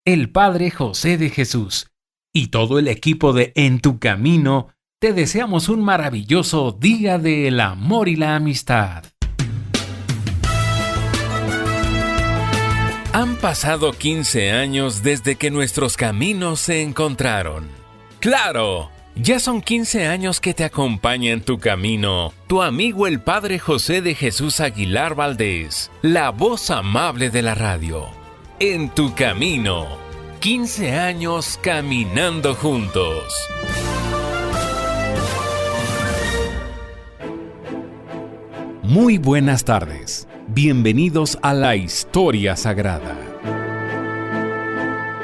el Padre José de Jesús y todo el equipo de En tu Camino, te deseamos un maravilloso día del amor y la amistad. Han pasado 15 años desde que nuestros caminos se encontraron. ¡Claro! Ya son 15 años que te acompaña en tu camino tu amigo el Padre José de Jesús Aguilar Valdés, la voz amable de la radio. En tu camino, 15 años caminando juntos. Muy buenas tardes. Bienvenidos a la Historia Sagrada.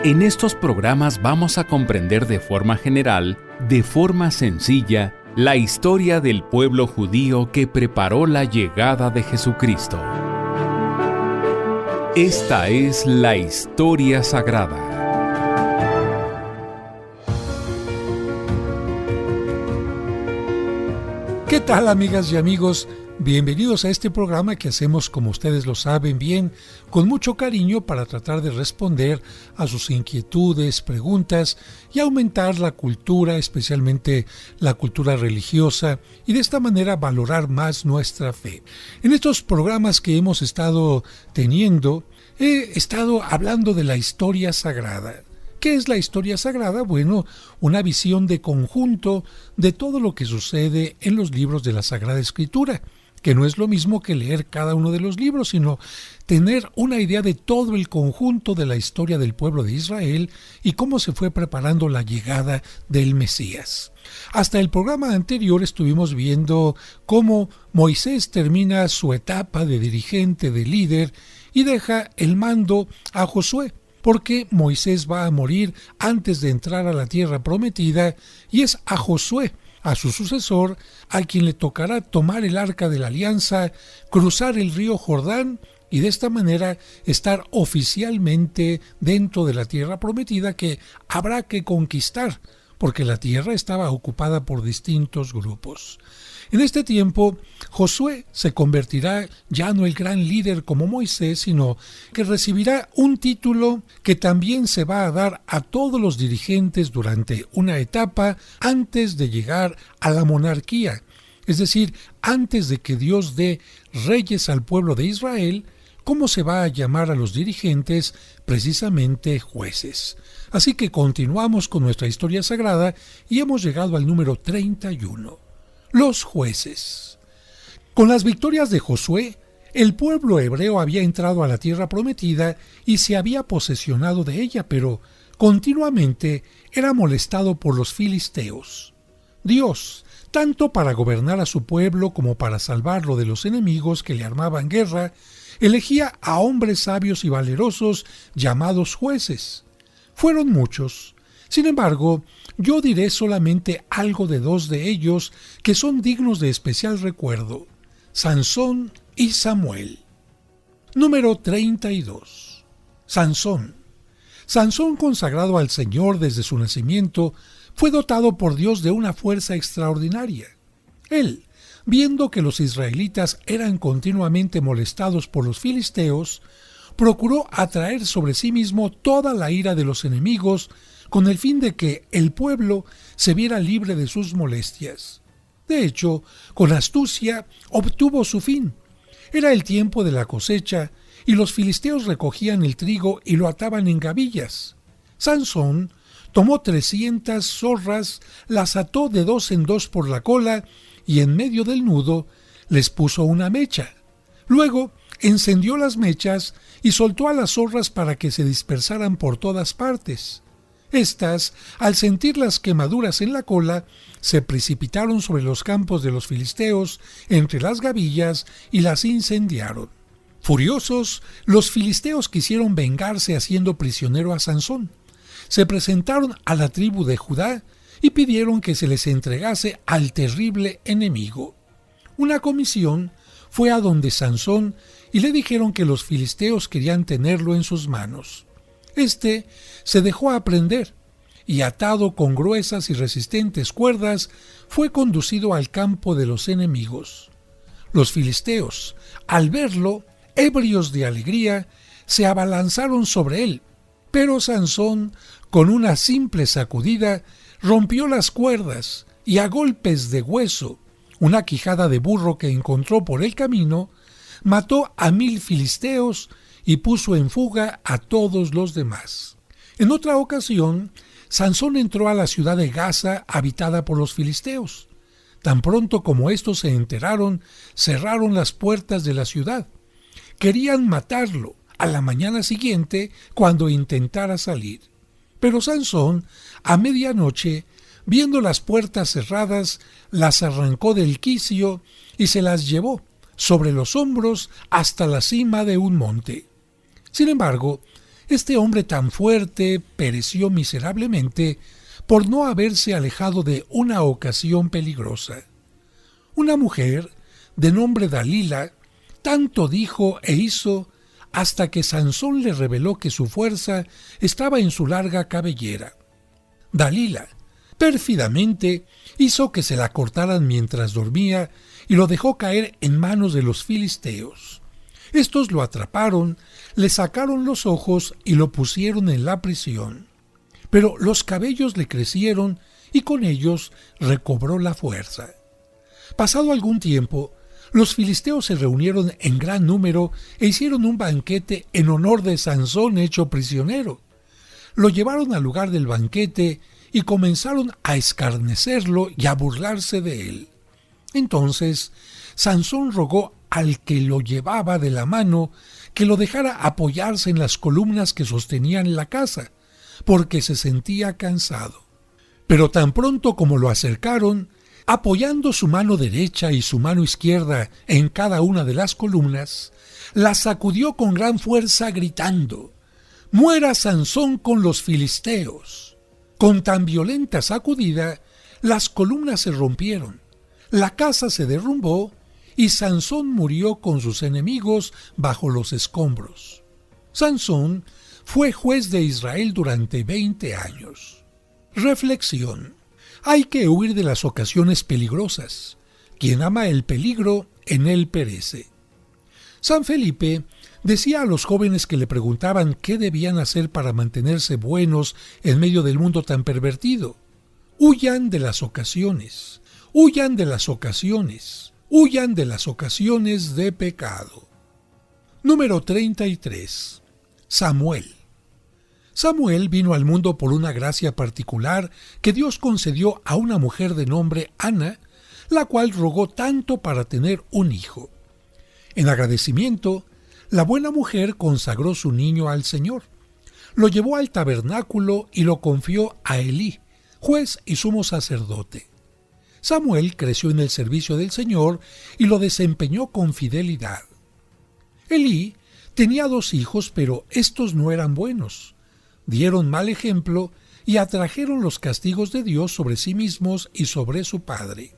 En estos programas vamos a comprender de forma general, de forma sencilla, la historia del pueblo judío que preparó la llegada de Jesucristo. Esta es la Historia Sagrada. ¿Qué tal, amigas y amigos? Bienvenidos a este programa que hacemos, como ustedes lo saben bien, con mucho cariño para tratar de responder a sus inquietudes, preguntas y aumentar la cultura, especialmente la cultura religiosa, y de esta manera valorar más nuestra fe. En estos programas que hemos estado teniendo, he estado hablando de la historia sagrada. ¿Qué es la historia sagrada? Bueno, una visión de conjunto de todo lo que sucede en los libros de la Sagrada Escritura, que no es lo mismo que leer cada uno de los libros, sino tener una idea de todo el conjunto de la historia del pueblo de Israel y cómo se fue preparando la llegada del Mesías. Hasta el programa anterior estuvimos viendo cómo Moisés termina su etapa de dirigente, de líder, y deja el mando a Josué, porque Moisés va a morir antes de entrar a la tierra prometida, y es a Josué, a su sucesor, a quien le tocará tomar el arca de la alianza, cruzar el río Jordán y de esta manera estar oficialmente dentro de la tierra prometida que habrá que conquistar, porque la tierra estaba ocupada por distintos grupos. En este tiempo, Josué se convertirá ya no el gran líder como Moisés, sino que recibirá un título que también se va a dar a todos los dirigentes durante una etapa antes de llegar a la monarquía, es decir, antes de que Dios dé reyes al pueblo de Israel. ¿Cómo se va a llamar a los dirigentes? Precisamente jueces. Así que continuamos con nuestra historia sagrada y hemos llegado al número 31. Los jueces. Con las victorias de Josué, el pueblo hebreo había entrado a la tierra prometida y se había posesionado de ella, pero continuamente era molestado por los filisteos. Dios, tanto para gobernar a su pueblo como para salvarlo de los enemigos que le armaban guerra, elegía a hombres sabios y valerosos llamados jueces. Fueron muchos. Sin embargo, yo diré solamente algo de dos de ellos que son dignos de especial recuerdo: Sansón y Samuel. Número 32. Sansón. Sansón, consagrado al Señor desde su nacimiento, fue dotado por Dios de una fuerza extraordinaria. Él, viendo que los israelitas eran continuamente molestados por los filisteos, procuró atraer sobre sí mismo toda la ira de los enemigos con el fin de que el pueblo se viera libre de sus molestias. De hecho, con astucia obtuvo su fin. Era el tiempo de la cosecha y los filisteos recogían el trigo y lo ataban en gavillas. Sansón tomó 300 zorras, las ató de 2 en 2 por la cola y en medio del nudo les puso una mecha. Luego encendió las mechas y soltó a las zorras para que se dispersaran por todas partes. Estas, al sentir las quemaduras en la cola, se precipitaron sobre los campos de los filisteos, entre las gavillas, y las incendiaron. Furiosos, los filisteos quisieron vengarse haciendo prisionero a Sansón. Se presentaron a la tribu de Judá y pidieron que se les entregase al terrible enemigo. Una comisión fue a donde Sansón y le dijeron que los filisteos querían tenerlo en sus manos. Este se dejó aprender y, atado con gruesas y resistentes cuerdas, fue conducido al campo de los enemigos. Los filisteos, al verlo, ebrios de alegría, se abalanzaron sobre él, Pero Sansón, con una simple sacudida, rompió las cuerdas y a golpes de hueso, una quijada de burro que encontró por el camino, mató a 1000 filisteos y puso en fuga a todos los demás. En otra ocasión, Sansón entró a la ciudad de Gaza habitada por los filisteos. Tan pronto como estos se enteraron, cerraron las puertas de la ciudad. Querían matarlo a la mañana siguiente cuando intentara salir. Pero Sansón, a medianoche, viendo las puertas cerradas, las arrancó del quicio y se las llevó sobre los hombros hasta la cima de un monte. Sin embargo, este hombre tan fuerte pereció miserablemente por no haberse alejado de una ocasión peligrosa. Una mujer, de nombre Dalila, tanto dijo e hizo hasta que Sansón le reveló que su fuerza estaba en su larga cabellera. Dalila, pérfidamente, hizo que se la cortaran mientras dormía y lo dejó caer en manos de los filisteos. Estos lo atraparon, le sacaron los ojos y lo pusieron en la prisión. Pero los cabellos le crecieron y con ellos recobró la fuerza. Pasado algún tiempo, los filisteos se reunieron en gran número e hicieron un banquete en honor de Sansón hecho prisionero. Lo llevaron al lugar del banquete y comenzaron a escarnecerlo y a burlarse de él. Entonces Sansón rogó al que lo llevaba de la mano que lo dejara apoyarse en las columnas que sostenían la casa, porque se sentía cansado. Pero tan pronto como lo acercaron, apoyando su mano derecha y su mano izquierda en cada una de las columnas, la sacudió con gran fuerza gritando: «¡Muera Sansón con los filisteos!». Con tan violenta sacudida, las columnas se rompieron, la casa se derrumbó y Sansón murió con sus enemigos bajo los escombros. Sansón fue juez de Israel durante 20 años. Reflexión: hay que huir de las ocasiones peligrosas. Quien ama el peligro, en él perece. San Felipe decía a los jóvenes que le preguntaban qué debían hacer para mantenerse buenos en medio del mundo tan pervertido: huyan de las ocasiones, huyan de las ocasiones, huyan de las ocasiones de pecado. Número 33. Samuel. Samuel vino al mundo por una gracia particular que Dios concedió a una mujer de nombre Ana, la cual rogó tanto para tener un hijo. En agradecimiento, la buena mujer consagró su niño al Señor, lo llevó al tabernáculo y lo confió a Elí, juez y sumo sacerdote. Samuel creció en el servicio del Señor y lo desempeñó con fidelidad. Elí tenía 2 hijos, pero estos no eran buenos. Dieron mal ejemplo y atrajeron los castigos de Dios sobre sí mismos y sobre su padre.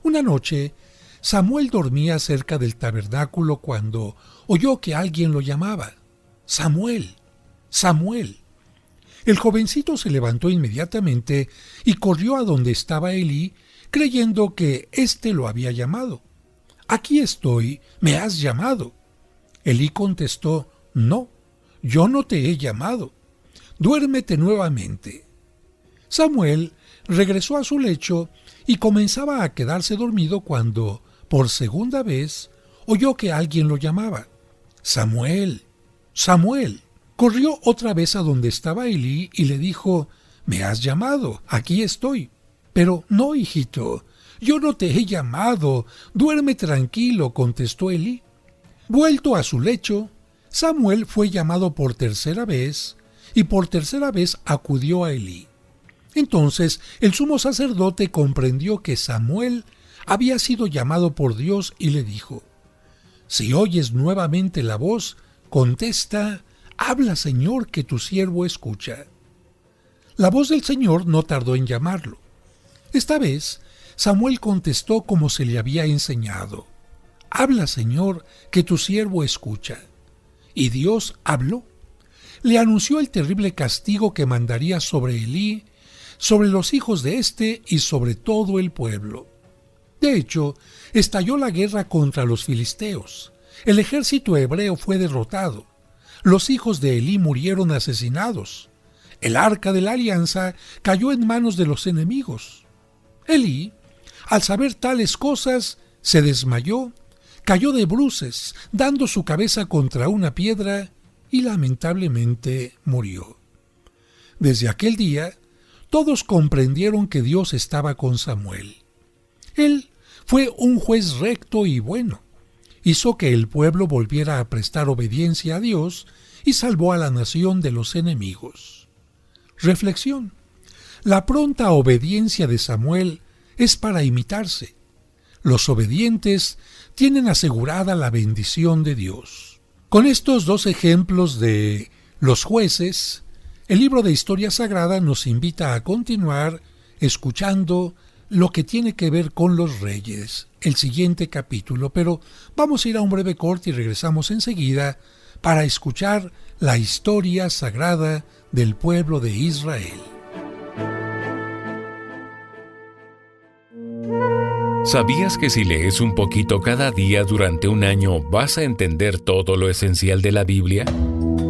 Una noche, Samuel dormía cerca del tabernáculo cuando oyó que alguien lo llamaba: «Samuel, Samuel». El jovencito se levantó inmediatamente y corrió a donde estaba Elí, creyendo que éste lo había llamado. «Aquí estoy, ¿me has llamado?». Elí contestó: «No, yo no te he llamado. Duérmete nuevamente». Samuel regresó a su lecho y comenzaba a quedarse dormido cuando, por segunda vez, oyó que alguien lo llamaba: «Samuel, Samuel». Corrió otra vez a donde estaba Elí y le dijo: «Me has llamado, aquí estoy». «Pero no, hijito, yo no te he llamado, duerme tranquilo», contestó Elí. Vuelto a su lecho, Samuel fue llamado por tercera vez y por tercera vez acudió a Elí. Entonces el sumo sacerdote comprendió que Samuel había sido llamado por Dios y le dijo: «Si oyes nuevamente la voz, contesta: habla, Señor, que tu siervo escucha». La voz del Señor no tardó en llamarlo. Esta vez Samuel contestó como se le había enseñado: «Habla, Señor, que tu siervo escucha». Y Dios habló. Le anunció el terrible castigo que mandaría sobre Elí, sobre los hijos de éste y sobre todo el pueblo. De hecho, estalló la guerra contra los filisteos. El ejército hebreo fue derrotado. los hijos de Elí murieron asesinados. El arca de la alianza cayó en manos de los enemigos. Elí, al saber tales cosas, se desmayó, cayó de bruces, dando su cabeza contra una piedra y lamentablemente murió. Desde aquel día, todos comprendieron que Dios estaba con Samuel. Él fue un juez recto y bueno. Hizo que el pueblo volviera a prestar obediencia a Dios y salvó a la nación de los enemigos. Reflexión. La pronta obediencia de Samuel es para imitarse. Los obedientes tienen asegurada la bendición de Dios. Con estos dos ejemplos de los jueces, el libro de Historia Sagrada nos invita a continuar escuchando lo que tiene que ver con los reyes, el siguiente capítulo, pero vamos a ir a un breve corte y regresamos enseguida para escuchar la historia sagrada del pueblo de Israel. ¿Sabías que si lees un poquito cada día durante un año vas a entender todo lo esencial de la Biblia?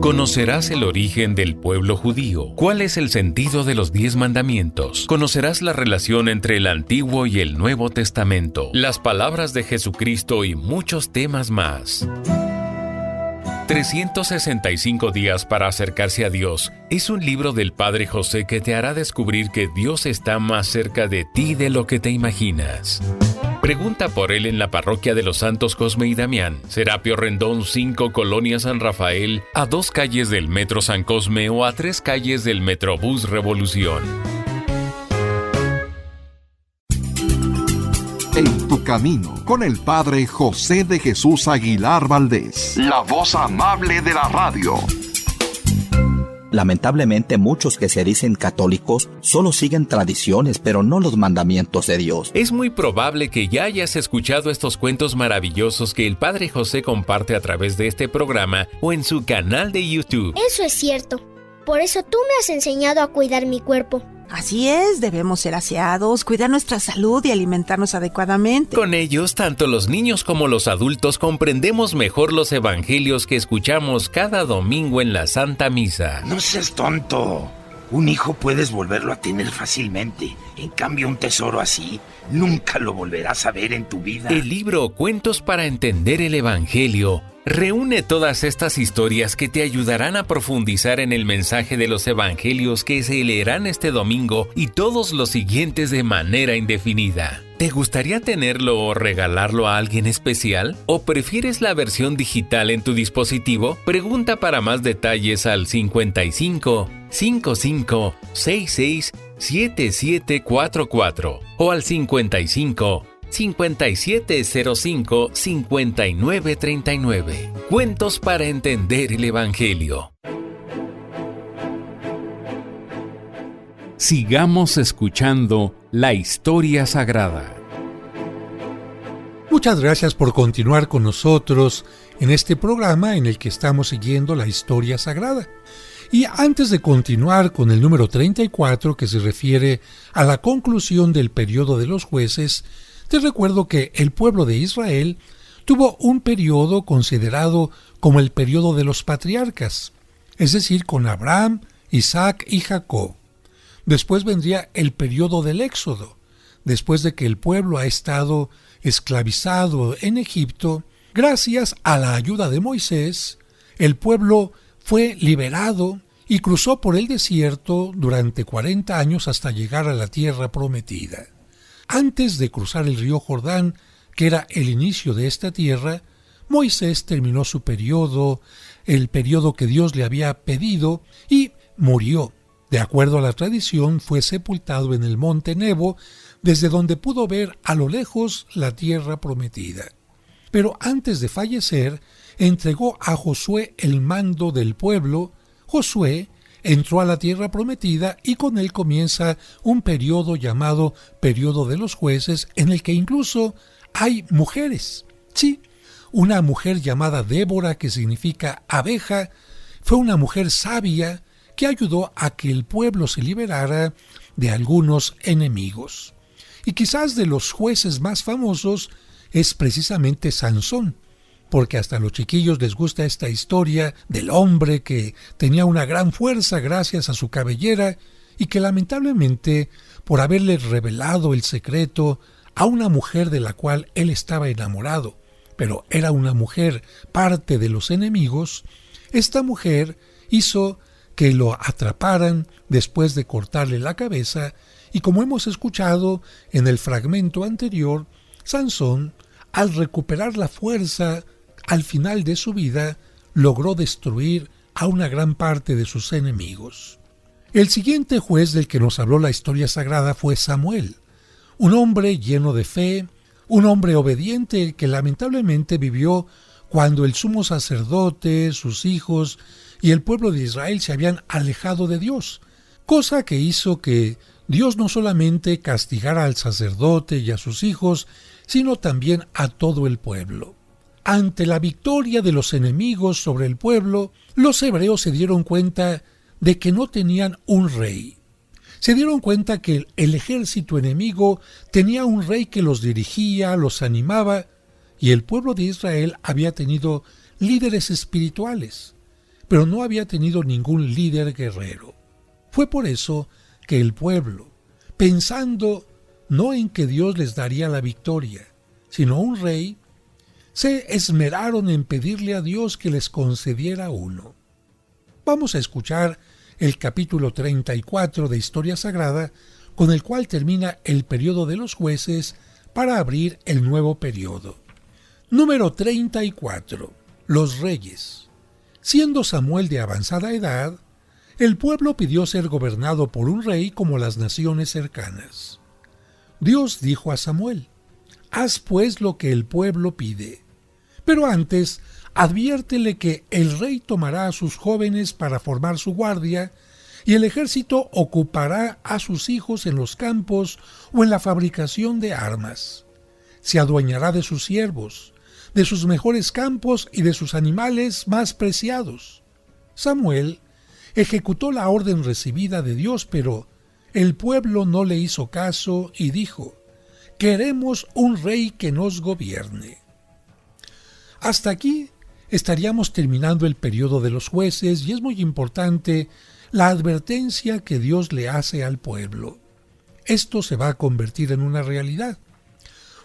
Conocerás el origen del pueblo judío, cuál es el sentido de los 10 mandamientos, conocerás la relación entre el Antiguo y el Nuevo Testamento, las palabras de Jesucristo y muchos temas más. 365 días para acercarse a Dios es un libro del Padre José que te hará descubrir que Dios está más cerca de ti de lo que te imaginas. Pregunta por él en la parroquia de los Santos Cosme y Damián, Serapio Rendón 5, Colonia San Rafael, a 2 calles del Metro San Cosme o a 3 calles del Metrobús Revolución. En tu camino, con el Padre José de Jesús Aguilar Valdés, la voz amable de la radio. Lamentablemente, muchos que se dicen católicos solo siguen tradiciones, pero no los mandamientos de Dios. Es muy probable que ya hayas escuchado estos cuentos maravillosos que el Padre José comparte a través de este programa o en su canal de YouTube. Eso es cierto. Por eso tú me has enseñado a cuidar mi cuerpo. Así es, debemos ser aseados, cuidar nuestra salud y alimentarnos adecuadamente. Con ellos, tanto los niños como los adultos comprendemos mejor los evangelios que escuchamos cada domingo en la Santa Misa. No seas tonto. Un hijo puedes volverlo a tener fácilmente. En cambio, un tesoro así, nunca lo volverás a ver en tu vida. El libro Cuentos para entender el Evangelio reúne todas estas historias que te ayudarán a profundizar en el mensaje de los evangelios que se leerán este domingo y todos los siguientes de manera indefinida. ¿Te gustaría tenerlo o regalarlo a alguien especial? ¿O prefieres la versión digital en tu dispositivo? Pregunta para más detalles al 55 55 66 7744 o al 55 5705 5939. Cuentos para entender el Evangelio. Sigamos escuchando la historia sagrada. Muchas gracias por continuar con nosotros en este programa en el que estamos siguiendo la historia sagrada. Y antes de continuar con el número 34, que se refiere a la conclusión del periodo de los jueces, te recuerdo que el pueblo de Israel tuvo un periodo considerado como el periodo de los patriarcas, es decir, con Abraham, Isaac y Jacob. Después vendría el periodo del Éxodo, después de que el pueblo ha estado esclavizado en Egipto. Gracias a la ayuda de Moisés, el pueblo fue liberado y cruzó por el desierto durante 40 años hasta llegar a la tierra prometida. Antes de cruzar el río Jordán, que era el inicio de esta tierra, Moisés terminó su periodo, el periodo que Dios le había pedido, y murió. De acuerdo a la tradición, fue sepultado en el monte Nebo, desde donde pudo ver a lo lejos la tierra prometida. Pero antes de fallecer, entregó a Josué el mando del pueblo. Josué entró a la tierra prometida y con él comienza un periodo llamado periodo de los jueces, en el que incluso hay mujeres. Sí, una mujer llamada Débora, que significa abeja, fue una mujer sabia que ayudó a que el pueblo se liberara de algunos enemigos. Y quizás de los jueces más famosos es precisamente Sansón, porque hasta a los chiquillos les gusta esta historia del hombre que tenía una gran fuerza gracias a su cabellera y que lamentablemente, por haberle revelado el secreto a una mujer de la cual él estaba enamorado, pero era una mujer parte de los enemigos, esta mujer hizo que lo atraparan después de cortarle la cabeza, y como hemos escuchado en el fragmento anterior, Sansón, al recuperar la fuerza al final de su vida, logró destruir a una gran parte de sus enemigos. El siguiente juez del que nos habló la historia sagrada fue Samuel, un hombre lleno de fe, un hombre obediente que lamentablemente vivió cuando el sumo sacerdote, sus hijos y el pueblo de Israel se habían alejado de Dios, cosa que hizo que Dios no solamente castigara al sacerdote y a sus hijos, sino también a todo el pueblo. Ante la victoria de los enemigos sobre el pueblo, los hebreos se dieron cuenta de que no tenían un rey. Se dieron cuenta que el ejército enemigo tenía un rey que los dirigía, los animaba, y el pueblo de Israel había tenido líderes espirituales, pero no había tenido ningún líder guerrero. Fue por eso que el pueblo, pensando no en que Dios les daría la victoria, sino un rey, se esmeraron en pedirle a Dios que les concediera uno. Vamos a escuchar el capítulo 34 de Historia Sagrada, con el cual termina el periodo de los jueces para abrir el nuevo periodo. Número 34. Los reyes. Siendo Samuel de avanzada edad, el pueblo pidió ser gobernado por un rey como las naciones cercanas. Dios dijo a Samuel: «Haz pues lo que el pueblo pide, pero antes adviértele que el rey tomará a sus jóvenes para formar su guardia, y el ejército ocupará a sus hijos en los campos o en la fabricación de armas. Se adueñará de sus siervos, de sus mejores campos y de sus animales más preciados». Samuel ejecutó la orden recibida de Dios, pero el pueblo no le hizo caso y dijo: «Queremos un rey que nos gobierne». Hasta aquí estaríamos terminando el periodo de los jueces, y es muy importante la advertencia que Dios le hace al pueblo. Esto se va a convertir en una realidad.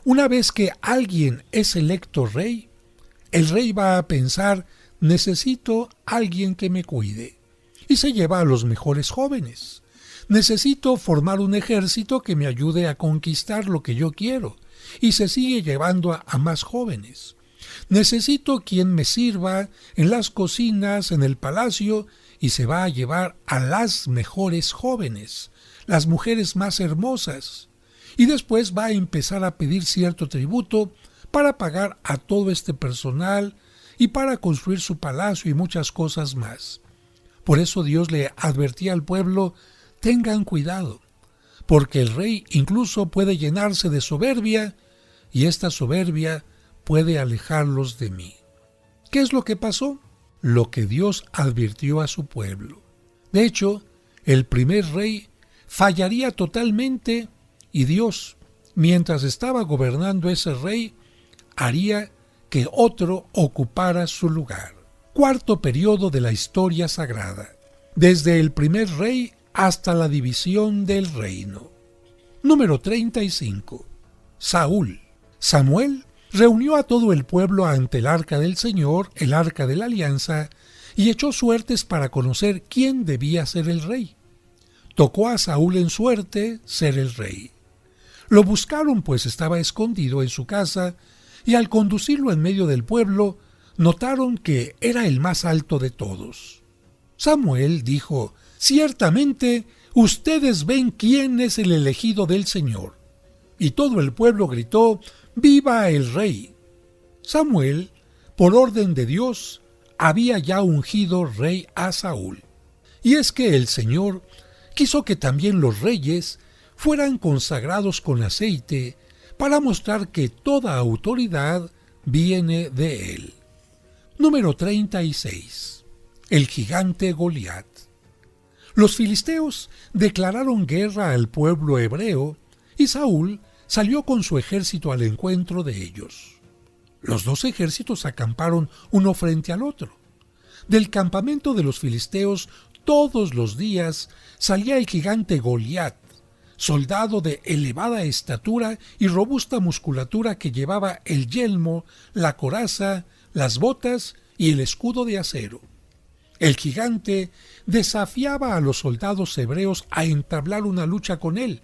Una vez que alguien es electo rey, el rey va a pensar: necesito alguien que me cuide, y se lleva a los mejores jóvenes. Necesito formar un ejército que me ayude a conquistar lo que yo quiero, y se sigue llevando a más jóvenes. Necesito quien me sirva en las cocinas, en el palacio, y se va a llevar a las mejores jóvenes, las mujeres más hermosas, y después va a empezar a pedir cierto tributo para pagar a todo este personal y para construir su palacio y muchas cosas más. Por eso Dios le advertía al pueblo: tengan cuidado, porque el rey incluso puede llenarse de soberbia, y esta soberbia puede alejarlos de mí. ¿Qué es lo que pasó? Lo que Dios advirtió a su pueblo. De hecho, el primer rey fallaría totalmente, y Dios, mientras estaba gobernando ese rey, haría que otro ocupara su lugar. Cuarto periodo de la historia sagrada, desde el primer rey hasta la división del reino. Número 35. Saúl. Samuel reunió a todo el pueblo ante el arca del Señor, el arca de la alianza, y echó suertes para conocer quién debía ser el rey. Tocó a Saúl en suerte ser el rey. Lo buscaron, pues estaba escondido en su casa, y al conducirlo en medio del pueblo, notaron que era el más alto de todos. Samuel dijo: «Ciertamente, ustedes ven quién es el elegido del Señor». Y todo el pueblo gritó: «¡Viva el rey!». Samuel, por orden de Dios, había ya ungido rey a Saúl. Y es que el Señor quiso que también los reyes fueran consagrados con aceite para mostrar que toda autoridad viene de él. Número 36. El gigante Goliat. Los filisteos declararon guerra al pueblo hebreo, y Saúl salió con su ejército al encuentro de ellos. Los dos ejércitos acamparon uno frente al otro. Del campamento de los filisteos todos los días salía el gigante Goliat, soldado de elevada estatura y robusta musculatura que llevaba el yelmo, la coraza, las botas y el escudo de acero. El gigante desafiaba a los soldados hebreos a entablar una lucha con él,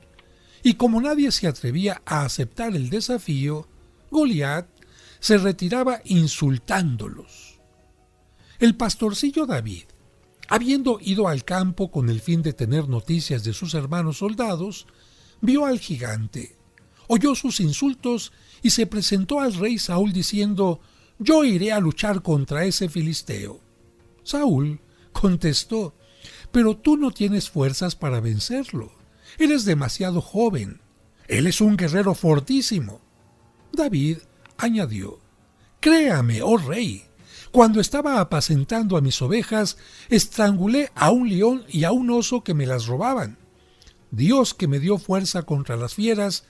y como nadie se atrevía a aceptar el desafío, Goliat se retiraba insultándolos. El pastorcillo David, habiendo ido al campo con el fin de tener noticias de sus hermanos soldados, vio al gigante, oyó sus insultos y se presentó al rey Saúl diciendo: «Yo iré a luchar contra ese filisteo». Saúl contestó: «Pero tú no tienes fuerzas para vencerlo. Eres demasiado joven. Él es un guerrero fortísimo». David añadió: «Créame, oh rey, cuando estaba apacentando a mis ovejas, estrangulé a un león y a un oso que me las robaban. Dios, que me dio fuerza contra las fieras,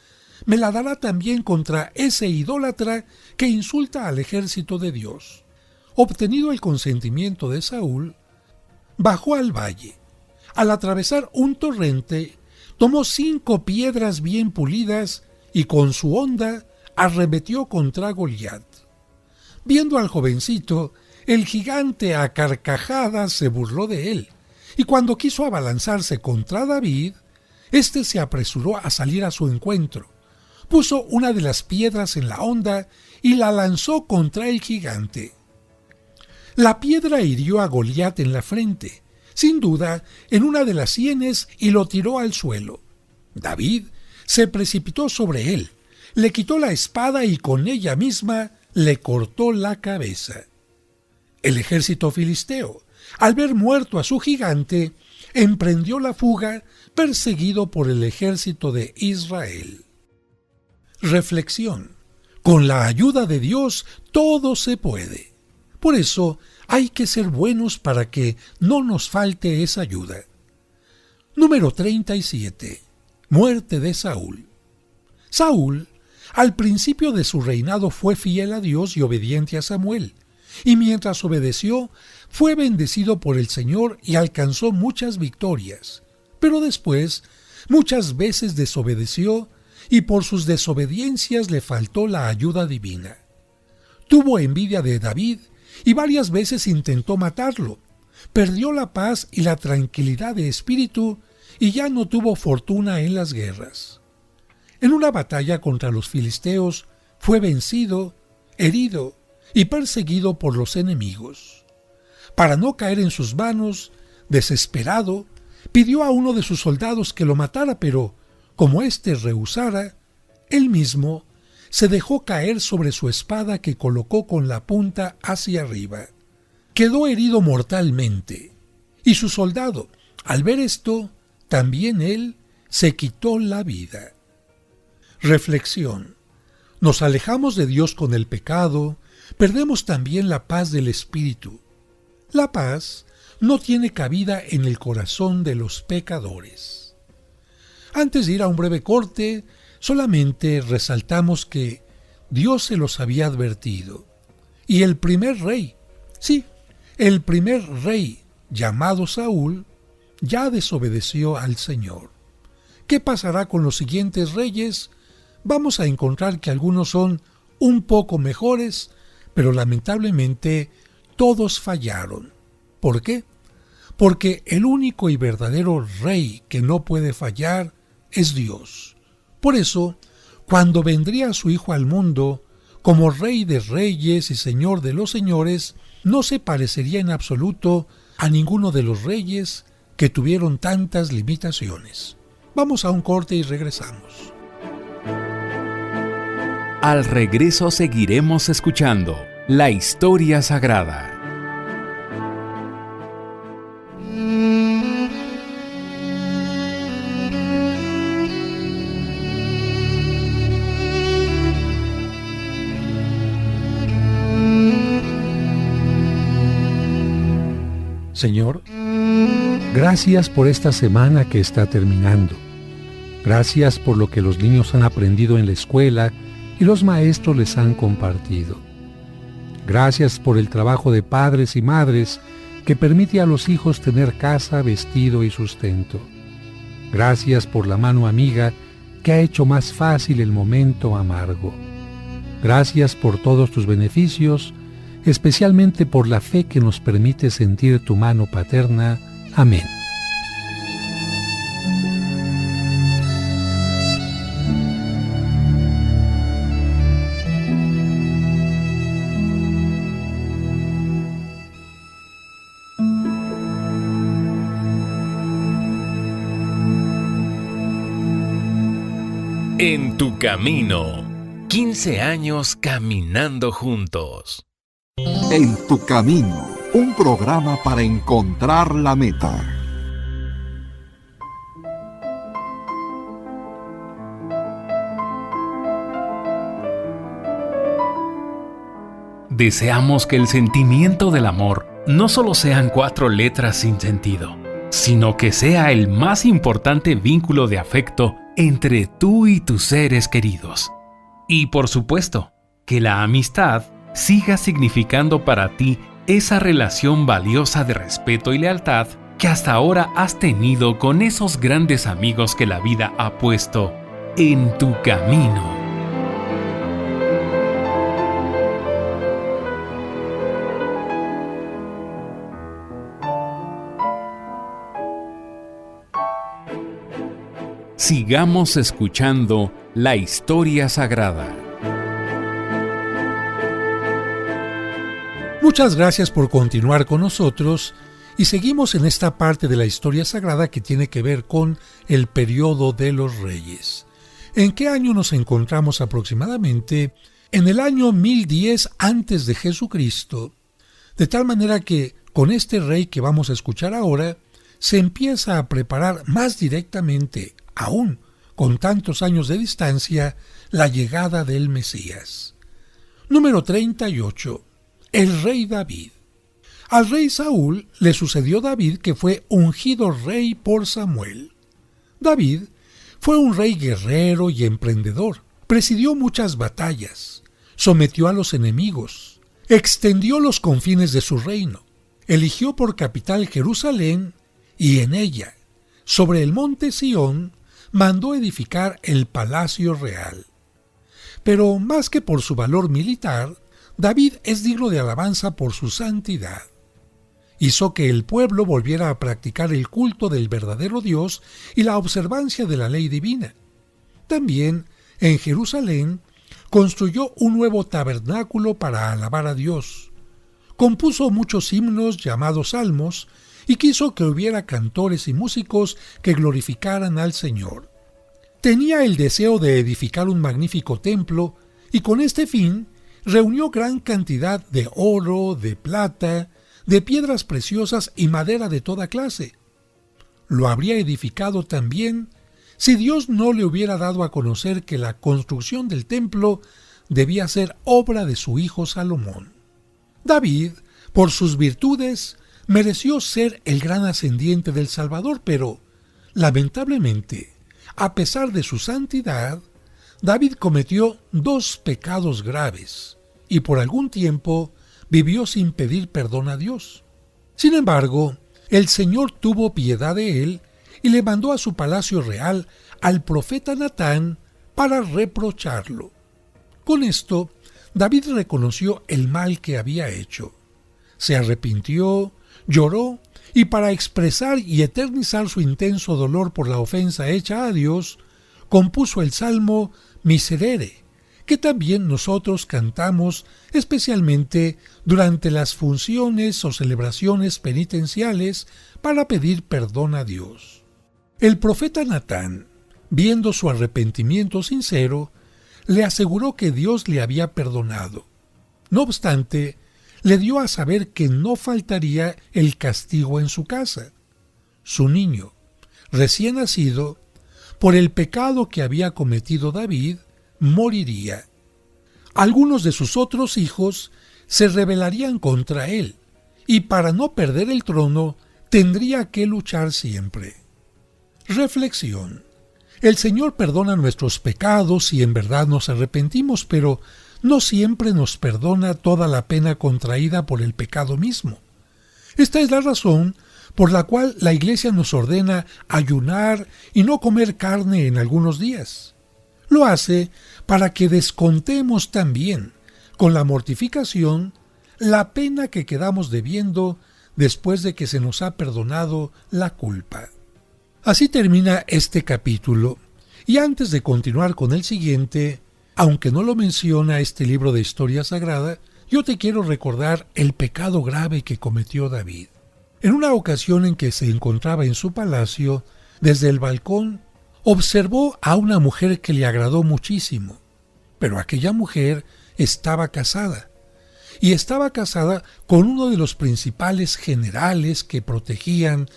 me la dará también contra ese idólatra que insulta al ejército de Dios». Obtenido el consentimiento de Saúl, bajó al valle. Al atravesar un torrente, tomó 5 piedras bien pulidas y con su honda arremetió contra Goliat. Viendo al jovencito, el gigante a carcajadas se burló de él, y cuando quiso abalanzarse contra David, éste se apresuró a salir a su encuentro. Puso una de las piedras en la honda y la lanzó contra el gigante. La piedra hirió a Goliat en la frente, sin duda en una de las sienes, y lo tiró al suelo. David se precipitó sobre él, le quitó la espada y con ella misma le cortó la cabeza. El ejército filisteo, al ver muerto a su gigante, emprendió la fuga, perseguido por el ejército de Israel. Reflexión: con la ayuda de Dios todo se puede. Por eso hay que ser buenos para que no nos falte esa ayuda. Número 37. Muerte de Saúl. Saúl, al principio de su reinado, fue fiel a Dios y obediente a Samuel, y mientras obedeció, fue bendecido por el Señor y alcanzó muchas victorias. Pero después, muchas veces desobedeció, y por sus desobediencias le faltó la ayuda divina. Tuvo envidia de David y varias veces intentó matarlo. Perdió la paz y la tranquilidad de espíritu y ya no tuvo fortuna en las guerras. En una batalla contra los filisteos fue vencido, herido y perseguido por los enemigos. Para no caer en sus manos, desesperado, pidió a uno de sus soldados que lo matara, pero como éste rehusara, él mismo se dejó caer sobre su espada que colocó con la punta hacia arriba. Quedó herido mortalmente, y su soldado, al ver esto, también él se quitó la vida. Reflexión: nos alejamos de Dios con el pecado, perdemos también la paz del espíritu. La paz no tiene cabida en el corazón de los pecadores. Antes de ir a un breve corte, solamente resaltamos que Dios se los había advertido. Y el primer rey, sí, el primer rey llamado Saúl, ya desobedeció al Señor. ¿Qué pasará con los siguientes reyes? Vamos a encontrar que algunos son un poco mejores, pero lamentablemente todos fallaron. ¿Por qué? Porque el único y verdadero rey que no puede fallar es Dios. Por eso, cuando vendría su Hijo al mundo, como Rey de Reyes y Señor de los Señores, no se parecería en absoluto a ninguno de los reyes que tuvieron tantas limitaciones. Vamos a un corte y regresamos. Al regreso seguiremos escuchando la historia sagrada. Señor, gracias por esta semana que está terminando. Gracias por lo que los niños han aprendido en la escuela y los maestros les han compartido. Gracias por el trabajo de padres y madres que permite a los hijos tener casa, vestido y sustento. Gracias por la mano amiga que ha hecho más fácil el momento amargo. Gracias por todos tus beneficios, especialmente por la fe que nos permite sentir tu mano paterna. Amén. En tu camino, 15 años caminando juntos. En tu camino, un programa para encontrar la meta. Deseamos que el sentimiento del amor no solo sean 4 letras sin sentido, sino que sea el más importante vínculo de afecto entre tú y tus seres queridos. Y por supuesto, que la amistad siga significando para ti esa relación valiosa de respeto y lealtad que hasta ahora has tenido con esos grandes amigos que la vida ha puesto en tu camino. Sigamos escuchando la historia sagrada. Muchas gracias por continuar con nosotros y seguimos en esta parte de la historia sagrada que tiene que ver con el periodo de los reyes. ¿En qué año nos encontramos aproximadamente? En el año 1010 antes de Jesucristo, de tal manera que con este rey que vamos a escuchar ahora, se empieza a preparar más directamente, aún con tantos años de distancia, la llegada del Mesías. Número 38. El rey David. Al rey Saúl le sucedió David, que fue ungido rey por Samuel. David fue un rey guerrero y emprendedor. Presidió muchas batallas, sometió a los enemigos, extendió los confines de su reino, eligió por capital Jerusalén y en ella, sobre el monte Sión, mandó edificar el palacio real. Pero más que por su valor militar, David es digno de alabanza por su santidad. Hizo que el pueblo volviera a practicar el culto del verdadero Dios y la observancia de la ley divina. También, en Jerusalén, construyó un nuevo tabernáculo para alabar a Dios. Compuso muchos himnos llamados salmos y quiso que hubiera cantores y músicos que glorificaran al Señor. Tenía el deseo de edificar un magnífico templo y con este fin reunió gran cantidad de oro, de plata, de piedras preciosas y madera de toda clase. Lo habría edificado también si Dios no le hubiera dado a conocer que la construcción del templo debía ser obra de su hijo Salomón. David, por sus virtudes, mereció ser el gran ascendiente del Salvador, pero, lamentablemente, a pesar de su santidad, David cometió 2 pecados graves y por algún tiempo vivió sin pedir perdón a Dios. Sin embargo, el Señor tuvo piedad de él y le mandó a su palacio real al profeta Natán para reprocharlo. Con esto, David reconoció el mal que había hecho. Se arrepintió, lloró y para expresar y eternizar su intenso dolor por la ofensa hecha a Dios, compuso el salmo Miserere, que también nosotros cantamos especialmente durante las funciones o celebraciones penitenciales para pedir perdón a Dios. El profeta Natán, viendo su arrepentimiento sincero, le aseguró que Dios le había perdonado. No obstante, le dio a saber que no faltaría el castigo en su casa. Su niño, recién nacido, por el pecado que había cometido David, moriría. Algunos de sus otros hijos se rebelarían contra él, y para no perder el trono, tendría que luchar siempre. Reflexión. El Señor perdona nuestros pecados si en verdad nos arrepentimos, pero no siempre nos perdona toda la pena contraída por el pecado mismo. Esta es la razón por la cual la Iglesia nos ordena ayunar y no comer carne en algunos días. Lo hace para que descontemos también, con la mortificación, la pena que quedamos debiendo después de que se nos ha perdonado la culpa. Así termina este capítulo, y antes de continuar con el siguiente, aunque no lo menciona este libro de historia sagrada, yo te quiero recordar el pecado grave que cometió David. En una ocasión en que se encontraba en su palacio, desde el balcón, observó a una mujer que le agradó muchísimo, pero aquella mujer estaba casada, y estaba casada con uno de los principales generales que protegían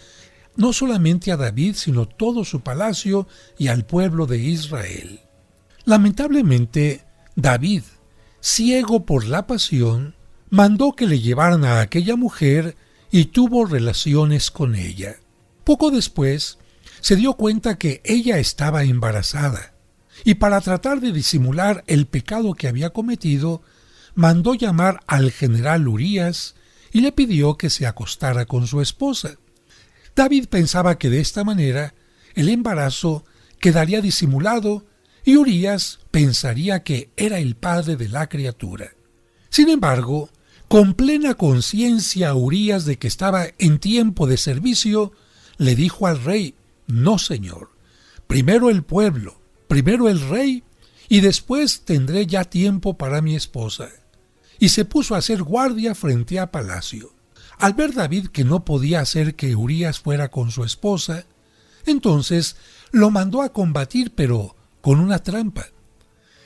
no solamente a David, sino todo su palacio y al pueblo de Israel. Lamentablemente, David, ciego por la pasión, mandó que le llevaran a aquella mujer y tuvo relaciones con ella. Poco después, se dio cuenta que ella estaba embarazada, y para tratar de disimular el pecado que había cometido, mandó llamar al general Urías y le pidió que se acostara con su esposa. David pensaba que de esta manera el embarazo quedaría disimulado y Urías pensaría que era el padre de la criatura. Sin embargo, con plena conciencia Urías de que estaba en tiempo de servicio, le dijo al rey: «No, señor, primero el pueblo, primero el rey, y después tendré ya tiempo para mi esposa». Y se puso a hacer guardia frente a palacio. Al ver David que no podía hacer que Urías fuera con su esposa, entonces lo mandó a combatir, pero con una trampa.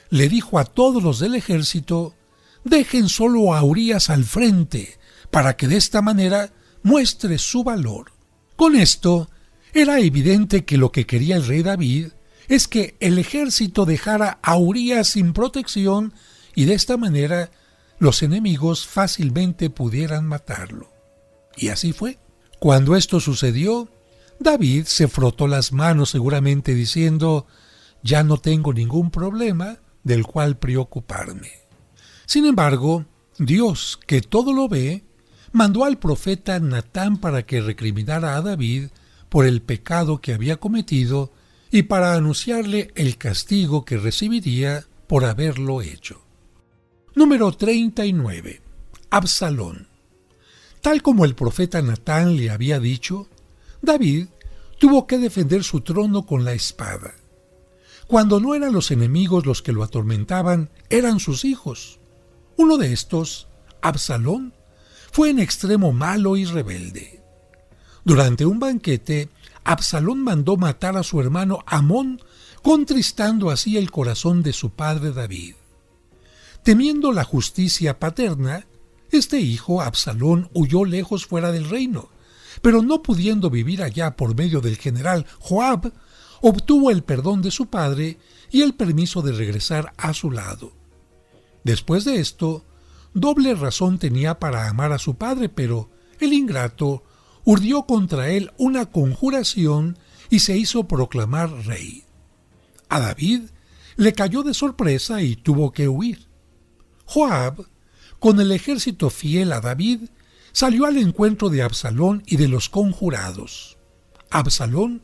Le dijo a todos los del ejército: «Dejen solo a Urías al frente, para que de esta manera muestre su valor». Con esto, era evidente que lo que quería el rey David es que el ejército dejara a Urías sin protección y de esta manera los enemigos fácilmente pudieran matarlo. Y así fue. Cuando esto sucedió, David se frotó las manos seguramente diciendo: «Ya no tengo ningún problema del cual preocuparme». Sin embargo, Dios, que todo lo ve, mandó al profeta Natán para que recriminara a David por el pecado que había cometido y para anunciarle el castigo que recibiría por haberlo hecho. Número 39. Absalón. Tal como el profeta Natán le había dicho, David tuvo que defender su trono con la espada. Cuando no eran los enemigos los que lo atormentaban, eran sus hijos. Uno de estos, Absalón, fue en extremo malo y rebelde. Durante un banquete, Absalón mandó matar a su hermano Amón, contristando así el corazón de su padre David. Temiendo la justicia paterna, este hijo, Absalón, huyó lejos fuera del reino, pero no pudiendo vivir allá por medio del general Joab, obtuvo el perdón de su padre y el permiso de regresar a su lado. Después de esto, doble razón tenía para amar a su padre, pero el ingrato urdió contra él una conjuración y se hizo proclamar rey. A David le cayó de sorpresa y tuvo que huir. Joab, con el ejército fiel a David, salió al encuentro de Absalón y de los conjurados. Absalón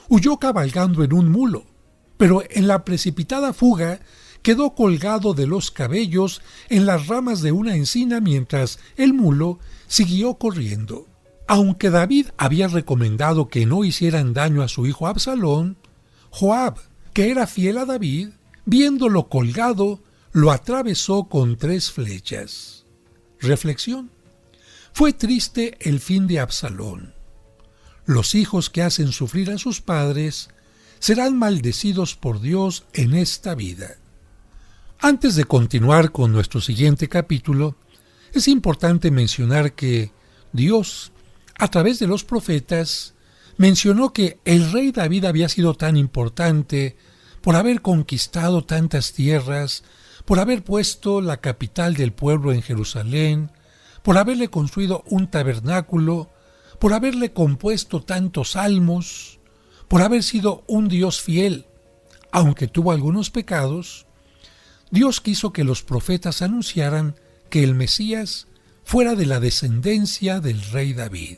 huyó cabalgando en un mulo, pero en la precipitada fuga quedó colgado de los cabellos en las ramas de una encina mientras el mulo siguió corriendo. Aunque David había recomendado que no hicieran daño a su hijo Absalón, Joab, que era fiel a David, viéndolo colgado, lo atravesó con 3 flechas. Reflexión. Fue triste el fin de Absalón. Los hijos que hacen sufrir a sus padres serán maldecidos por Dios en esta vida. Antes de continuar con nuestro siguiente capítulo, es importante mencionar que Dios, a través de los profetas, mencionó que el rey David había sido tan importante por haber conquistado tantas tierras, por haber puesto la capital del pueblo en Jerusalén, por haberle construido un tabernáculo, por haberle compuesto tantos salmos, por haber sido un Dios fiel, aunque tuvo algunos pecados, Dios quiso que los profetas anunciaran que el Mesías fuera de la descendencia del rey David.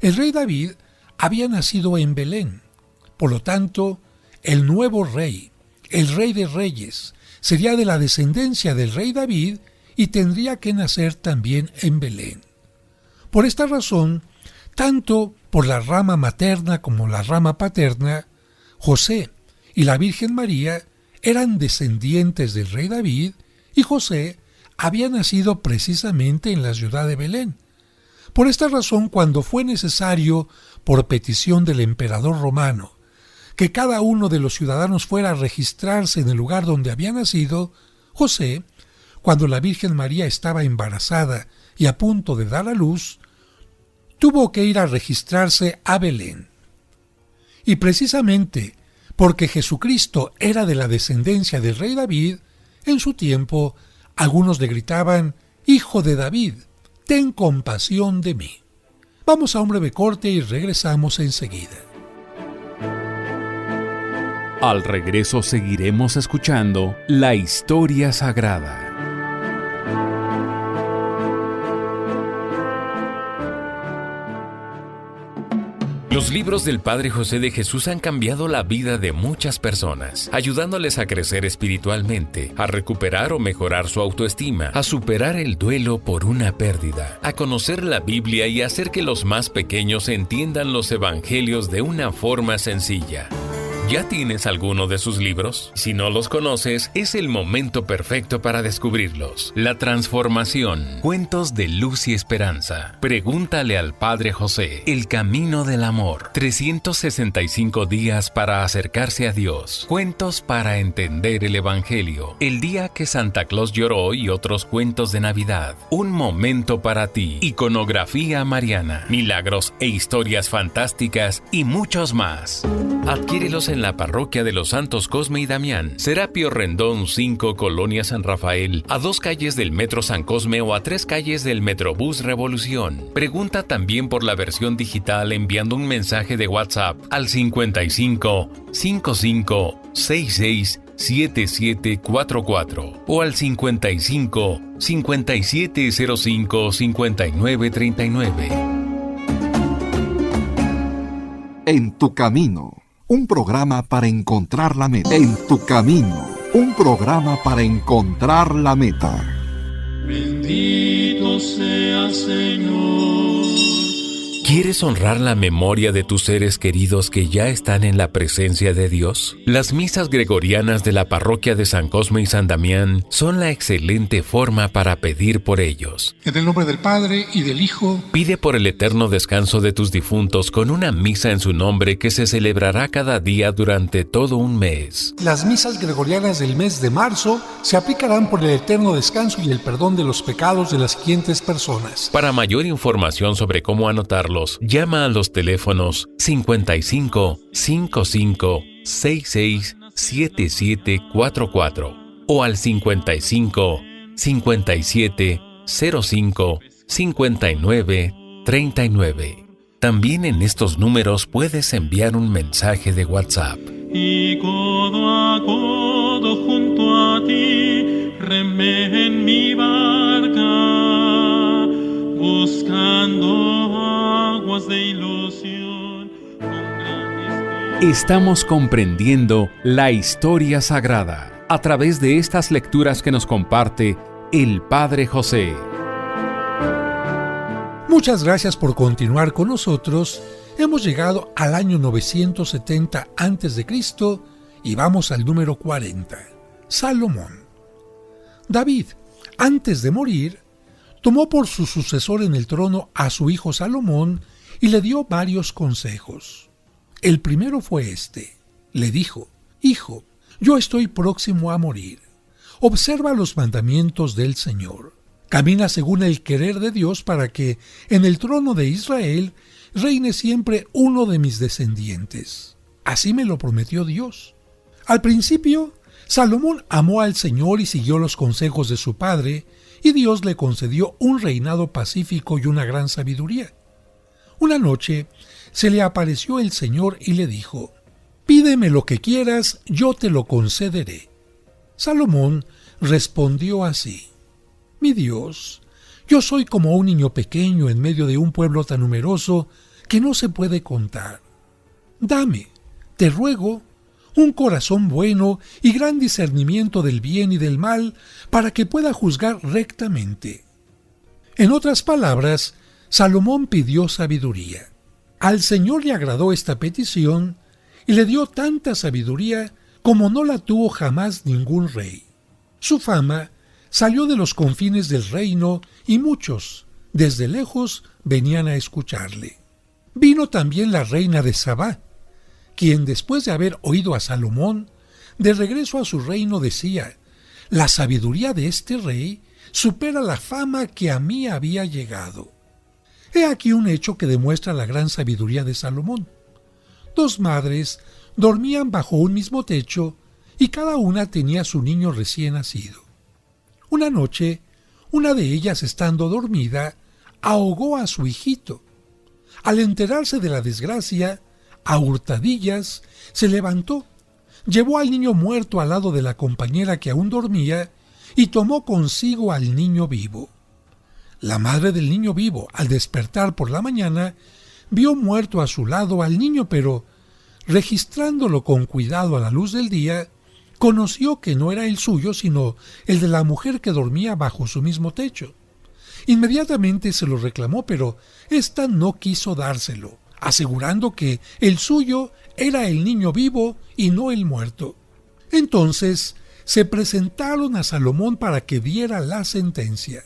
El rey David había nacido en Belén, por lo tanto, el nuevo rey, el rey de reyes, sería de la descendencia del rey David y tendría que nacer también en Belén. Por esta razón, tanto por la rama materna como la rama paterna, José y la Virgen María eran descendientes del rey David y José había nacido precisamente en la ciudad de Belén. Por esta razón, cuando fue necesario, por petición del emperador romano, que cada uno de los ciudadanos fuera a registrarse en el lugar donde había nacido, José, cuando la Virgen María estaba embarazada y a punto de dar a luz, tuvo que ir a registrarse a Belén. Y precisamente porque Jesucristo era de la descendencia del rey David, en su tiempo algunos le gritaban: «Hijo de David, ten compasión de mí». Vamos a un breve corte y regresamos enseguida. Al regreso seguiremos escuchando la historia sagrada. Los libros del Padre José de Jesús han cambiado la vida de muchas personas, ayudándoles a crecer espiritualmente, a recuperar o mejorar su autoestima, a superar el duelo por una pérdida, a conocer la Biblia y hacer que los más pequeños entiendan los evangelios de una forma sencilla. ¿Ya tienes alguno de sus libros? Si no los conoces, es el momento perfecto para descubrirlos. La Transformación, Cuentos de Luz y Esperanza. Pregúntale al Padre José. El Camino del Amor. 365 días para acercarse a Dios. Cuentos para entender el Evangelio. El día que Santa Claus lloró y otros cuentos de Navidad. Un momento para ti. Iconografía mariana. Milagros e historias fantásticas y muchos más. Adquiérelos en la parroquia de los Santos Cosme y Damián, Serapio Rendón 5, Colonia San Rafael, a 2 calles del Metro San Cosme o a 3 calles del Metrobús Revolución. Pregunta también por la versión digital enviando un mensaje de WhatsApp al 55 55 66 7744 o al 55 5705 5939. En tu camino, un programa para encontrar la meta. En tu camino, un programa para encontrar la meta. Bendito sea Señor. ¿Quieres honrar la memoria de tus seres queridos que ya están en la presencia de Dios? Las misas gregorianas de la parroquia de San Cosme y San Damián son la excelente forma para pedir por ellos. En el nombre del Padre y del Hijo. Pide por el eterno descanso de tus difuntos con una misa en su nombre que se celebrará cada día durante todo un mes. Las misas gregorianas del mes de marzo se aplicarán por el eterno descanso y el perdón de los pecados de las siguientes personas. Para mayor información sobre cómo anotarlos, llama a los teléfonos 55 55 66 7744 o al 55 57 05 59 39. También en estos números puedes enviar un mensaje de WhatsApp. Y codo a codo junto a ti, remé en mi barca, buscando aguas de ilusión. Estamos comprendiendo la historia sagrada a través de estas lecturas que nos comparte el Padre José. Muchas gracias por continuar con nosotros. Hemos llegado al año 970 a.C. y vamos al número 40. Salomón. David, antes de morir, tomó por su sucesor en el trono a su hijo Salomón y le dio varios consejos. El primero fue este. Le dijo: Hijo, yo estoy próximo a morir. Observa los mandamientos del Señor. Camina según el querer de Dios para que en el trono de Israel reine siempre uno de mis descendientes. Así me lo prometió Dios. Al principio, Salomón amó al Señor y siguió los consejos de su padre, y Dios le concedió un reinado pacífico y una gran sabiduría. Una noche se le apareció el Señor y le dijo: Pídeme lo que quieras, yo te lo concederé. Salomón respondió así: Mi Dios, yo soy como un niño pequeño en medio de un pueblo tan numeroso que no se puede contar. Dame, te ruego, un corazón bueno y gran discernimiento del bien y del mal para que pueda juzgar rectamente. En otras palabras, Salomón pidió sabiduría. Al Señor le agradó esta petición y le dio tanta sabiduría como no la tuvo jamás ningún rey. Su fama salió de los confines del reino y muchos, desde lejos, venían a escucharle. Vino también la reina de Sabá, quien después de haber oído a Salomón, de regreso a su reino decía: la sabiduría de este rey supera la fama que a mí había llegado. He aquí un hecho que demuestra la gran sabiduría de Salomón. 2 madres dormían bajo un mismo techo y cada una tenía su niño recién nacido. Una noche, una de ellas, estando dormida, ahogó a su hijito. Al enterarse de la desgracia, a hurtadillas, se levantó, llevó al niño muerto al lado de la compañera que aún dormía y tomó consigo al niño vivo. La madre del niño vivo, al despertar por la mañana, vio muerto a su lado al niño, pero, registrándolo con cuidado a la luz del día, conoció que no era el suyo, sino el de la mujer que dormía bajo su mismo techo. Inmediatamente se lo reclamó, pero ésta no quiso dárselo, asegurando que el suyo era el niño vivo y no el muerto. Entonces se presentaron a Salomón para que diera la sentencia.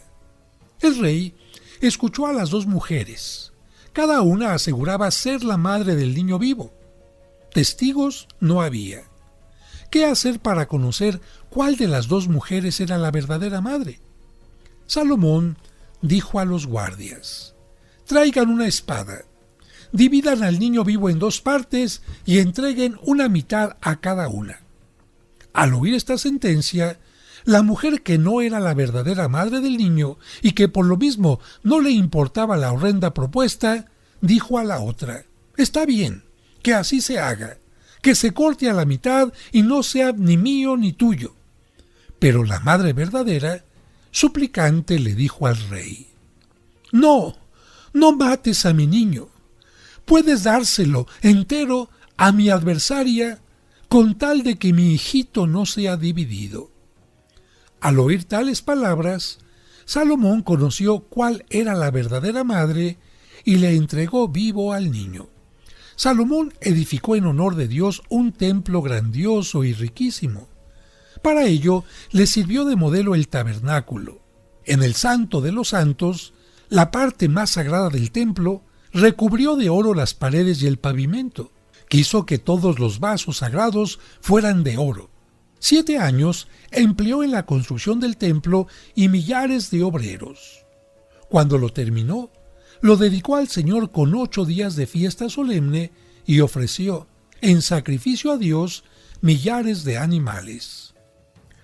El rey escuchó a las 2 mujeres. Cada una aseguraba ser la madre del niño vivo. Testigos no había. ¿Qué hacer para conocer cuál de las 2 mujeres era la verdadera madre? Salomón dijo a los guardias: traigan una espada, dividan al niño vivo en 2 partes y entreguen una mitad a cada una. Al oír esta sentencia, la mujer que no era la verdadera madre del niño y que por lo mismo no le importaba la horrenda propuesta, dijo a la otra: está bien, que así se haga, que se corte a la mitad y no sea ni mío ni tuyo. Pero la madre verdadera, suplicante, le dijo al rey: no mates a mi niño. Puedes dárselo entero a mi adversaria con tal de que mi hijito no sea dividido. Al oír tales palabras, Salomón conoció cuál era la verdadera madre y le entregó vivo al niño. Salomón edificó en honor de Dios un templo grandioso y riquísimo. Para ello le sirvió de modelo el tabernáculo. En el Santo de los Santos, la parte más sagrada del templo, recubrió de oro las paredes y el pavimento. Quiso que todos los vasos sagrados fueran de oro. 7 años empleó en la construcción del templo y millares de obreros. Cuando lo terminó, lo dedicó al Señor con 8 días de fiesta solemne y ofreció, en sacrificio a Dios, millares de animales.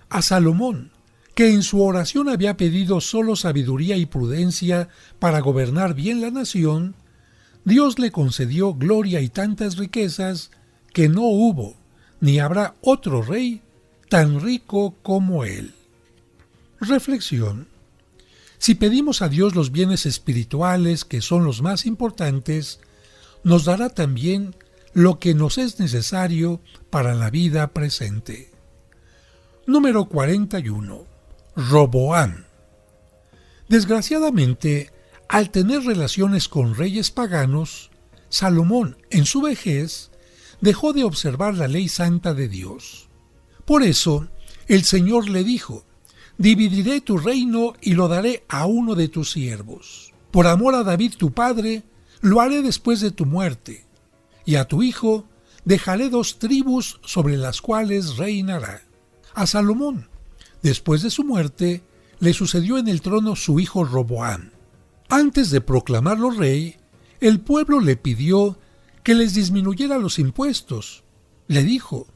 A Salomón, que en su oración había pedido solo sabiduría y prudencia para gobernar bien la nación, Dios le concedió gloria y tantas riquezas que no hubo ni habrá otro rey tan rico como él. Reflexión. Si pedimos a Dios los bienes espirituales, que son los más importantes, nos dará también lo que nos es necesario para la vida presente. Número 41. Roboam. Desgraciadamente, al tener relaciones con reyes paganos, Salomón, en su vejez, dejó de observar la ley santa de Dios. Por eso, el Señor le dijo: dividiré tu reino y lo daré a uno de tus siervos. Por amor a David tu padre, lo haré después de tu muerte, y a tu hijo dejaré 2 tribus sobre las cuales reinará. A Salomón, después de su muerte, le sucedió en el trono su hijo Roboam. Antes de proclamarlo rey, el pueblo le pidió que les disminuyera los impuestos. Le dijo: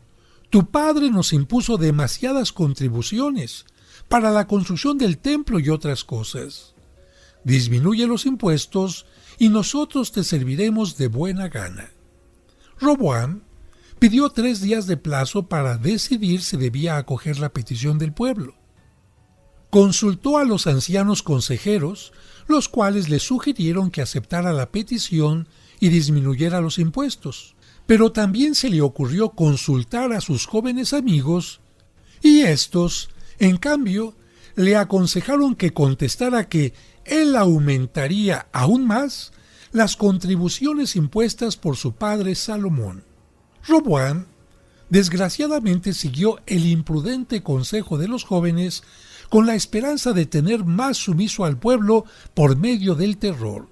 tu padre nos impuso demasiadas contribuciones para la construcción del templo y otras cosas. Disminuye los impuestos y nosotros te serviremos de buena gana. Roboam pidió 3 días de plazo para decidir si debía acoger la petición del pueblo. Consultó a los ancianos consejeros, los cuales le sugirieron que aceptara la petición y disminuyera los impuestos. Pero también se le ocurrió consultar a sus jóvenes amigos, y estos, en cambio, le aconsejaron que contestara que él aumentaría aún más las contribuciones impuestas por su padre Salomón. Roboam, desgraciadamente, siguió el imprudente consejo de los jóvenes con la esperanza de tener más sumiso al pueblo por medio del terror.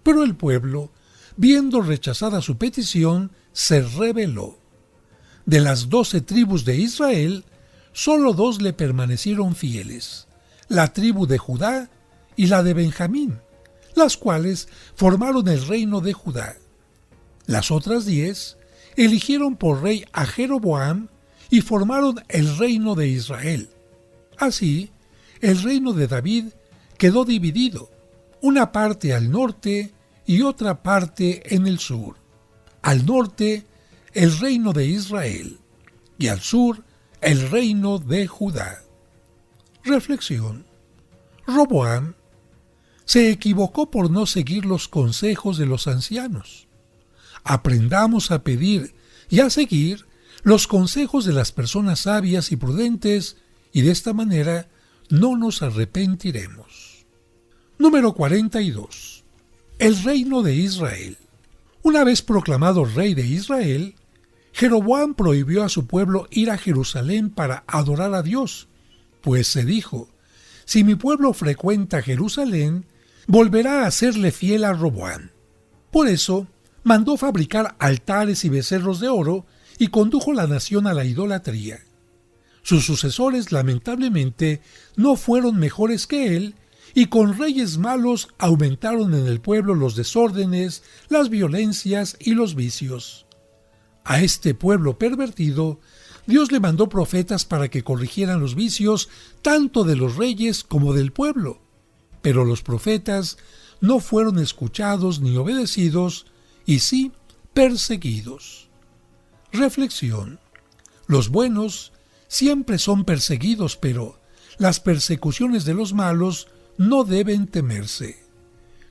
Pero el pueblo, viendo rechazada su petición, se rebeló. De las 12 tribus de Israel, solo 2 le permanecieron fieles, la tribu de Judá y la de Benjamín, las cuales formaron el reino de Judá. Las otras 10 eligieron por rey a Jeroboam y formaron el reino de Israel. Así, el reino de David quedó dividido, una parte al norte y otra parte en el sur. Al norte, el reino de Israel, y al sur, el reino de Judá. Reflexión. Roboam se equivocó por no seguir los consejos de los ancianos. Aprendamos a pedir y a seguir los consejos de las personas sabias y prudentes, y de esta manera no nos arrepentiremos. Número 42. El reino de Israel. Una vez proclamado rey de Israel, Jeroboam prohibió a su pueblo ir a Jerusalén para adorar a Dios, pues se dijo: si mi pueblo frecuenta Jerusalén, volverá a serle fiel a Roboam. Por eso, mandó fabricar altares y becerros de oro y condujo la nación a la idolatría. Sus sucesores, lamentablemente, no fueron mejores que él, y con reyes malos aumentaron en el pueblo los desórdenes, las violencias y los vicios. A este pueblo pervertido, Dios le mandó profetas para que corrigieran los vicios tanto de los reyes como del pueblo. Pero los profetas no fueron escuchados ni obedecidos, y sí perseguidos. Reflexión. Los buenos siempre son perseguidos, pero las persecuciones de los malos no deben temerse.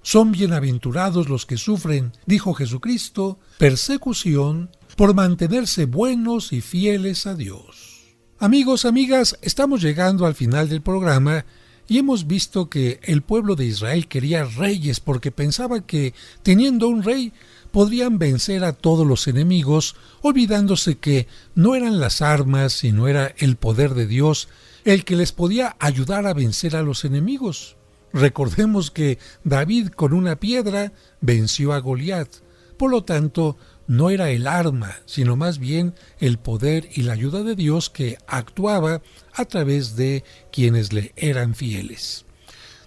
Son bienaventurados los que sufren, dijo Jesucristo, persecución por mantenerse buenos y fieles a Dios. Amigos, amigas, estamos llegando al final del programa y hemos visto que el pueblo de Israel quería reyes porque pensaba que, teniendo un rey, podrían vencer a todos los enemigos, olvidándose que no eran las armas, sino era el poder de Dios el que les podía ayudar a vencer a los enemigos. Recordemos que David con una piedra venció a Goliat. Por lo tanto, no era el arma, sino más bien el poder y la ayuda de Dios que actuaba a través de quienes le eran fieles.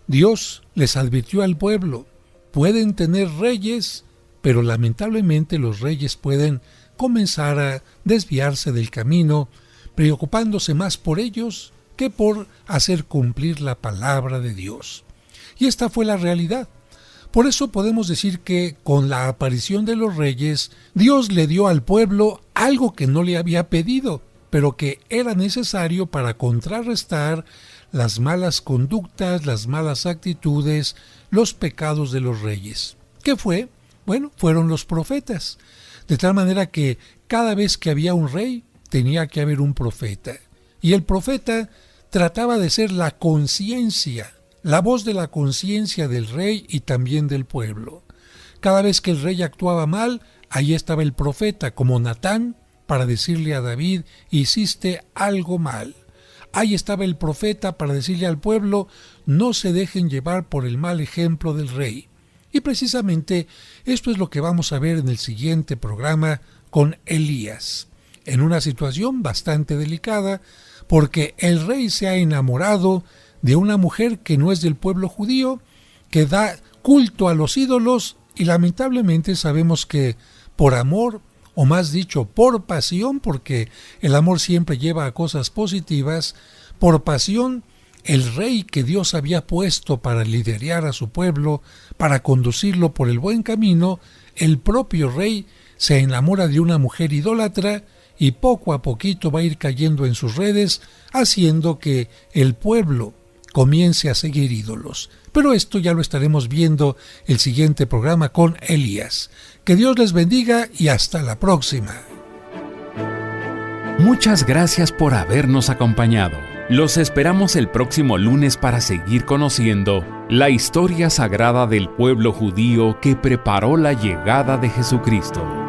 Dios les advirtió al pueblo: pueden tener reyes, pero lamentablemente los reyes pueden comenzar a desviarse del camino, preocupándose más por ellos que por hacer cumplir la palabra de Dios. Y esta fue la realidad. Por eso podemos decir que con la aparición de los reyes, Dios le dio al pueblo algo que no le había pedido, pero que era necesario para contrarrestar las malas conductas, las malas actitudes, los pecados de los reyes. ¿Qué fue? Bueno, fueron los profetas. De tal manera que cada vez que había un rey, tenía que haber un profeta. Y el profeta trataba de ser la conciencia, la voz de la conciencia del rey y también del pueblo. Cada vez que el rey actuaba mal, ahí estaba el profeta, como Natán, para decirle a David: hiciste algo mal. Ahí estaba el profeta para decirle al pueblo: no se dejen llevar por el mal ejemplo del rey. Y precisamente esto es lo que vamos a ver en el siguiente programa con Elías, en una situación bastante delicada, porque el rey se ha enamorado de una mujer que no es del pueblo judío, que da culto a los ídolos, y lamentablemente sabemos que por amor, o más dicho, por pasión, porque el amor siempre lleva a cosas positivas, por pasión, el rey que Dios había puesto para liderar a su pueblo, para conducirlo por el buen camino, el propio rey se enamora de una mujer idólatra y poco a poquito va a ir cayendo en sus redes, haciendo que el pueblo comience a seguir ídolos. Pero esto ya lo estaremos viendo el siguiente programa con Elías. Que Dios les bendiga y hasta la próxima. Muchas gracias por habernos acompañado. Los esperamos el próximo lunes para seguir conociendo la historia sagrada del pueblo judío que preparó la llegada de Jesucristo.